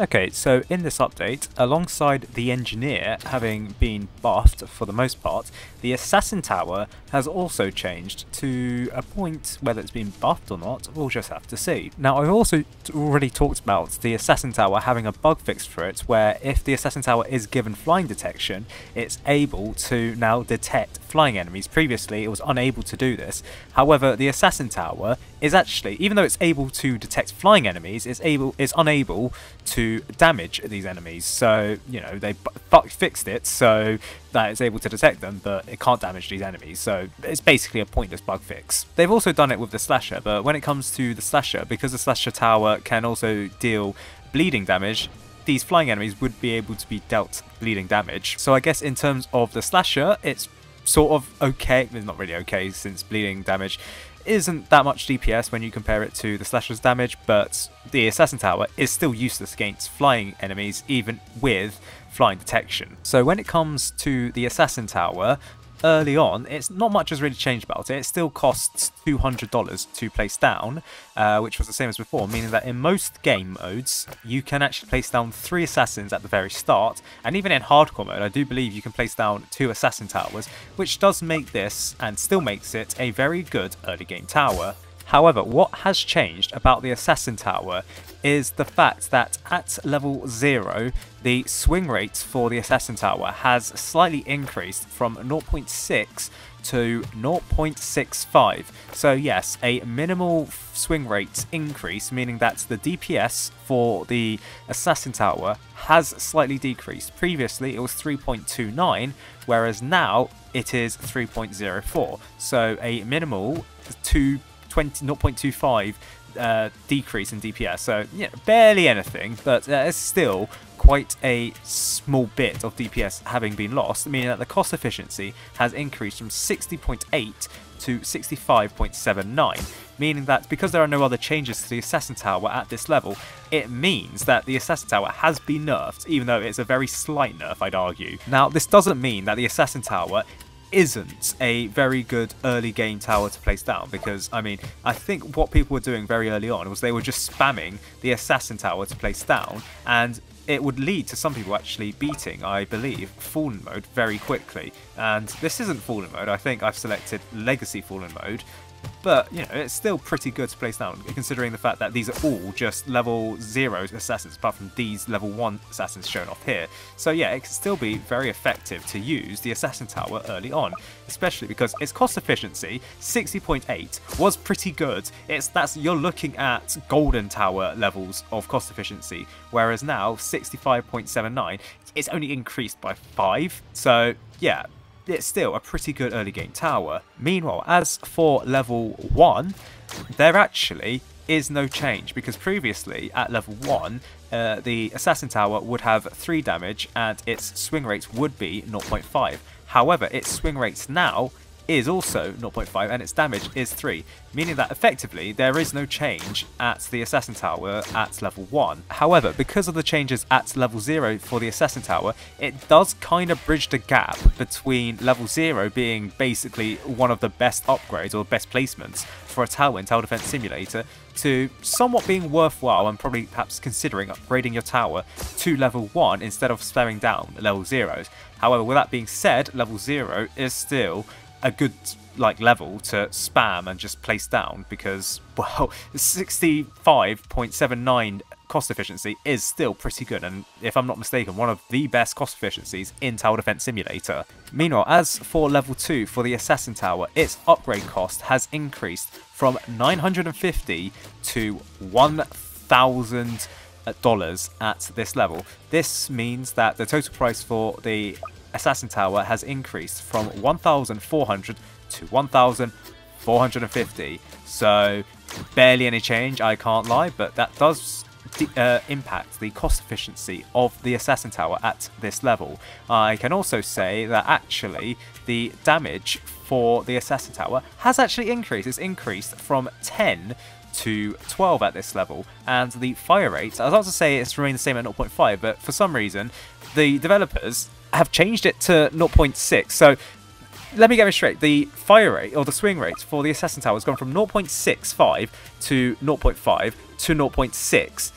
Okay, so in this update, alongside the engineer having been buffed for the most part, the assassin tower has also changed to a point. Whether it's been buffed or not, we'll just have to see. Now, I've also already talked about the assassin tower having a bug fixed for it, where if the assassin tower is given flying detection, it's able to now detect flying enemies. Previously, it was unable to do this. However, the assassin tower is actually, even though it's able to detect flying enemies, it's unable to damage these enemies. So, you know, they fixed it so that it's able to detect them, but it can't damage these enemies. So it's basically a pointless bug fix. They've also done it with the slasher, but when it comes to the slasher, because the slasher tower can also deal bleeding damage, these flying enemies would be able to be dealt bleeding damage. So I guess in terms of the slasher, it's sort of okay. It's not really okay, since bleeding damage isn't that much DPS when you compare it to the slasher's damage, but the assassin tower is still useless against flying enemies, even with flying detection. So when it comes to the assassin tower, early on, it's not much has really changed about it. It still costs $200 to place down, which was the same as before, meaning that in most game modes, you can actually place down 3 assassins at the very start, and even in hardcore mode, I do believe you can place down 2 assassin towers, which does make this, and still makes it, a very good early game tower. However, what has changed about the assassin tower is the fact that at level 0, the swing rate for the assassin tower has slightly increased from 0.6 to 0.65. So yes, a minimal swing rate increase, meaning that the DPS for the assassin tower has slightly decreased. Previously it was 3.29, whereas now it is 3.04. So a minimal 0.25 decrease in DPS, so yeah, barely anything, but it's still quite a small bit of DPS having been lost, meaning that the cost efficiency has increased from 60.8 to 65.79, meaning that because there are no other changes to the assassin tower at this level, it means that the assassin tower has been nerfed, even though it's a very slight nerf, I'd argue. Now, this doesn't mean that the assassin tower isn't a very good early game tower to place down, because I mean, I think what people were doing very early on was they were just spamming the assassin tower to place down, and it would lead to some people actually beating, I believe, Fallen mode very quickly. And this isn't Fallen mode, I think I've selected Legacy Fallen mode, but, you know, it's still pretty good to place down, considering the fact that these are all just level 0 assassins, apart from these level 1 assassins shown off here. So yeah, it can still be very effective to use the assassin tower early on, especially because its cost efficiency, 60.8, was pretty good. You're looking at golden tower levels of cost efficiency, whereas now 65.79, it's only increased by 5. So yeah, it's still a pretty good early game tower. Meanwhile, as for level 1, there actually is no change, because previously at level 1, the assassin tower would have 3 damage and its swing rate would be 0.5. However, its swing rate now is also 0.5 and its damage is 3, meaning that effectively there is no change at the assassin tower at level 1. However, because of the changes at level 0 for the assassin tower, it does kind of bridge the gap between level 0 being basically one of the best upgrades or best placements for a tower in Tower Defense Simulator to somewhat being worthwhile, and probably perhaps considering upgrading your tower to level 1 instead of spamming down level 0s. However, with that being said, level 0 is still a good level to spam and just place down, because, well, 65.79 cost efficiency is still pretty good, and if I'm not mistaken, one of the best cost efficiencies in Tower Defense Simulator. Meanwhile, as for level 2 for the assassin tower, its upgrade cost has increased from $950 to $1,000 at this level. This means that the total price for the assassin tower has increased from 1,400 to 1,450. So barely any change, I can't lie, but that does impact the cost efficiency of the assassin tower at this level. I can also say that actually the damage for the assassin tower has actually increased. It's increased from 10 to 12 at this level, and the fire rate, I was about to say it's remained the same at 0.5, but for some reason the developers have changed it to 0.6. So let me get it straight. The fire rate, or the swing rate for the assassin tower has gone from 0.65 to 0.5 to 0.6.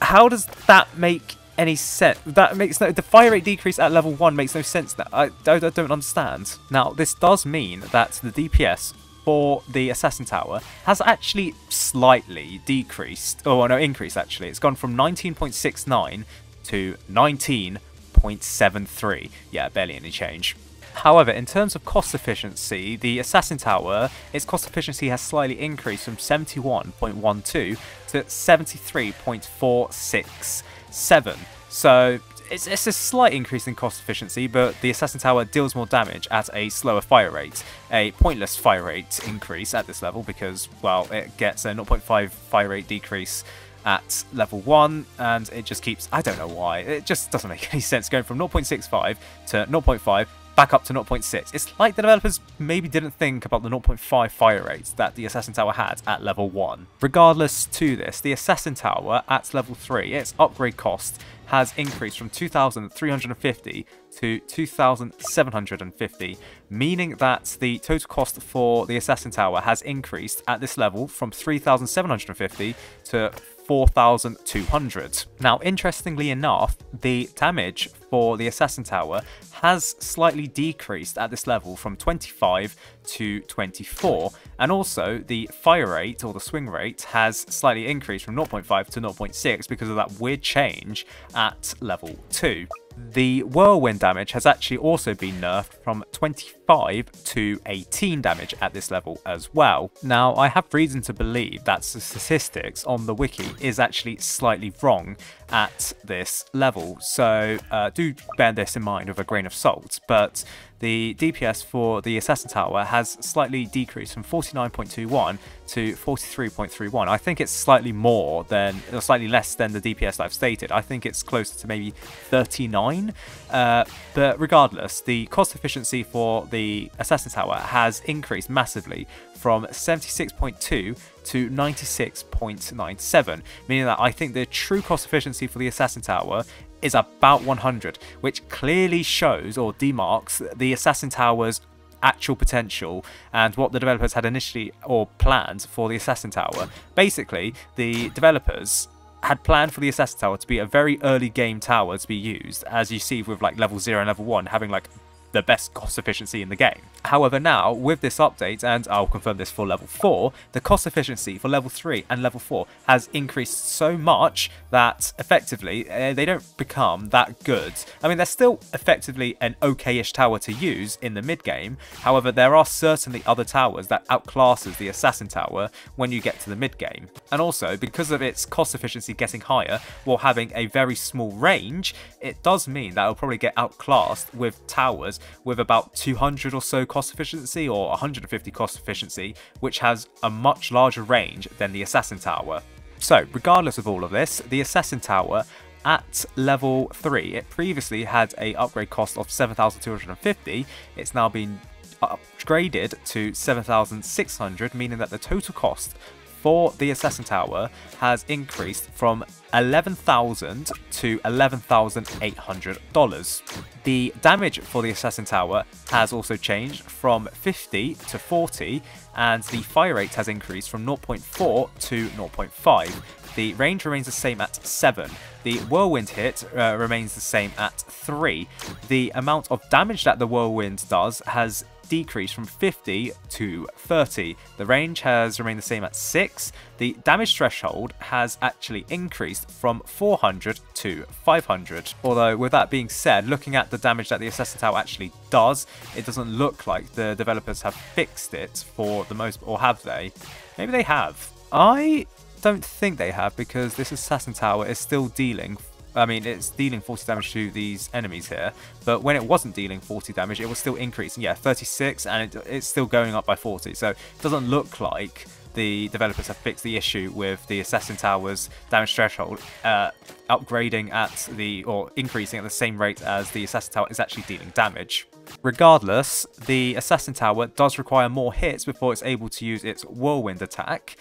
how does that make any sense? That makes no, the fire rate decrease at level 1 makes no sense. That I don't understand. Now, this does mean that the DPS for the Assassin Tower has actually slightly decreased, or no, increased actually. It's gone from 19.69 to 19.73. Yeah, barely any change. However, in terms of cost efficiency, the Assassin Tower, its cost efficiency has slightly increased from 71.12 to 73.467. So it's a slight increase in cost efficiency, but the Assassin Tower deals more damage at a slower fire rate. A pointless fire rate increase at this level because, well, it gets a 0.5 fire rate decrease at level 1, and it just keeps, I don't know why, it just doesn't make any sense going from 0.65 to 0.5 back up to 0.6. It's like the developers maybe didn't think about the 0.5 fire rates that the Assassin Tower had at level 1. Regardless to this, the Assassin Tower at level 3, its upgrade cost has increased from 2,350 to 2,750, meaning that the total cost for the Assassin Tower has increased at this level from 3,750 to 4,200. Now, interestingly enough, the damage for the Assassin Tower has slightly decreased at this level from 25 to 24, and also the fire rate, or the swing rate, has slightly increased from 0.5 to 0.6 because of that weird change at level 2. The whirlwind damage has actually also been nerfed from 25 to 18 damage at this level as well. Now, I have reason to believe that the statistics on the wiki is actually slightly wrong at this level, so do bear this in mind with a grain of salt, but the DPS for the Assassin Tower has slightly decreased from 49.21 to 43.31. I think it's slightly more than, or slightly less than the DPS that I've stated. I think it's closer to maybe 39. But regardless, the cost efficiency for the Assassin Tower has increased massively from 76.2 to 96.97, meaning that I think the true cost efficiency for the Assassin Tower is about 100, which clearly shows or demarks the Assassin Tower's actual potential and what the developers had initially or planned for the Assassin Tower. Basically, the developers had planned for the Assassin Tower to be a very early game tower to be used, as you see with like level 0 and level 1 having like the best cost efficiency in the game. However, now with this update, and I'll confirm this for level 4, the cost efficiency for level 3 and level 4 has increased so much that effectively they don't become that good. I mean, they're still effectively an okay-ish tower to use in the mid-game. However, there are certainly other towers that outclasses the Assassin Tower when you get to the mid-game. And also, because of its cost efficiency getting higher while having a very small range, it does mean that it'll probably get outclassed with towers with about 200 or so cost efficiency, or 150 cost efficiency, which has a much larger range than the Assassin Tower. So, regardless of all of this, the Assassin Tower at level 3, it previously had a upgrade cost of 7,250. It's now been upgraded to 7,600, meaning that the total cost for the Assassin Tower has increased from $11,000 to $11,800. The damage for the Assassin Tower has also changed from 50 to 40, and the fire rate has increased from 0.4 to 0.5. The range remains the same at 7. The whirlwind hit remains the same at 3. The amount of damage that the whirlwind does has decreased from 50 to 30. The range has remained the same at 6. The damage threshold has actually increased from 400 to 500. Although, with that being said, looking at the damage that the Assassin Tower actually does, it doesn't look like the developers have fixed it for the most, or have they? Maybe they have. I don't think they have, because this Assassin Tower is still dealing, I mean, it's dealing 40 damage to these enemies here, but when it wasn't dealing 40 damage, it was still increasing. Yeah, 36, and it's still going up by 40, so it doesn't look like the developers have fixed the issue with the Assassin Tower's damage threshold upgrading at the, or increasing at the same rate as the Assassin Tower is actually dealing damage. Regardless, the Assassin Tower does require more hits before it's able to use its whirlwind attack.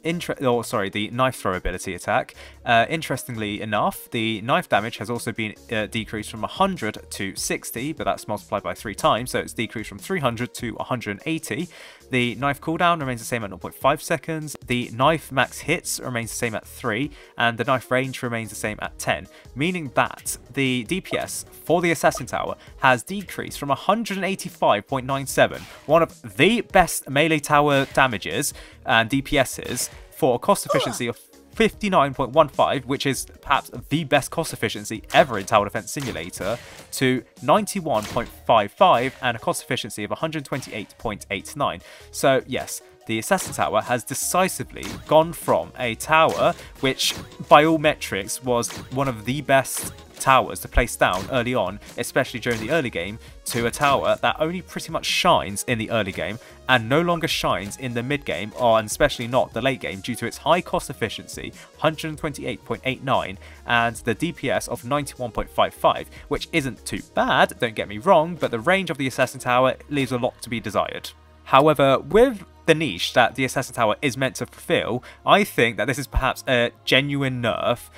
The knife throw ability attack, Interestingly enough, the knife damage has also been decreased from 100 to 60, but that's multiplied by 3 times, so it's decreased from 300 to 180. The knife cooldown remains the same at 0.5 seconds, the knife max hits remains the same at 3, and the knife range remains the same at 10, meaning that the DPS for the Assassin Tower has decreased from 185.97, one of the best melee tower damages and DPSs, for a cost efficiency of 59.15, which is perhaps the best cost efficiency ever in Tower Defense Simulator, to 91.55 and a cost efficiency of 128.89. So yes, the Assassin Tower has decisively gone from a tower which, by all metrics, was one of the best towers to place down early on, especially during the early game, to a tower that only pretty much shines in the early game and no longer shines in the mid game, or especially not the late game, due to its high cost efficiency, 128.89, and the DPS of 91.55, which isn't too bad, don't get me wrong, but the range of the Assassin Tower leaves a lot to be desired. However, with the niche that the Assassin Tower is meant to fulfill, I think that this is perhaps a genuine nerf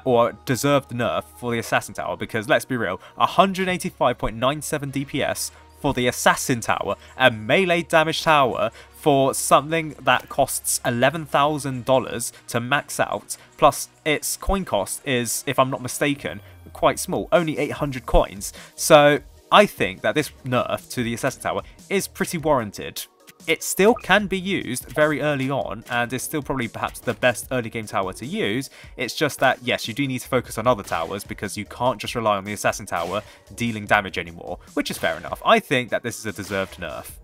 or deserved nerf for the Assassin Tower, because let's be real, 185.97 DPS for the Assassin Tower, a melee damage tower, for something that costs $11,000 to max out, plus its coin cost is, if I'm not mistaken, quite small, only 800 coins. So I think that this nerf to the Assassin Tower is pretty warranted. It still can be used very early on, and is still probably perhaps the best early game tower to use. It's just that, yes, you do need to focus on other towers, because you can't just rely on the Assassin Tower dealing damage anymore, which is fair enough. I think that this is a deserved nerf.